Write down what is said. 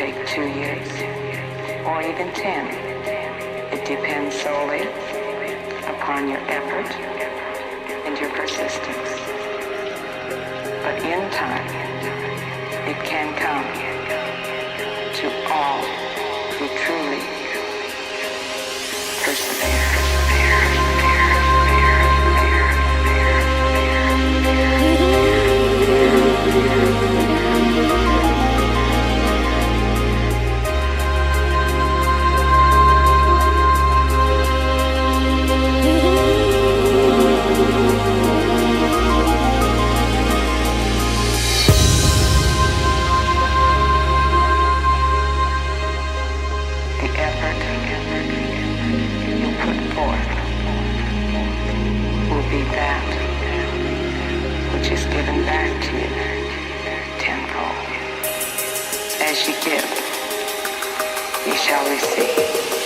take 2 years, or even 10. It depends solely upon your effort and your persistence. But in time, it can come to all who truly persevere. Given back to you tenfold. As you give, you shall receive.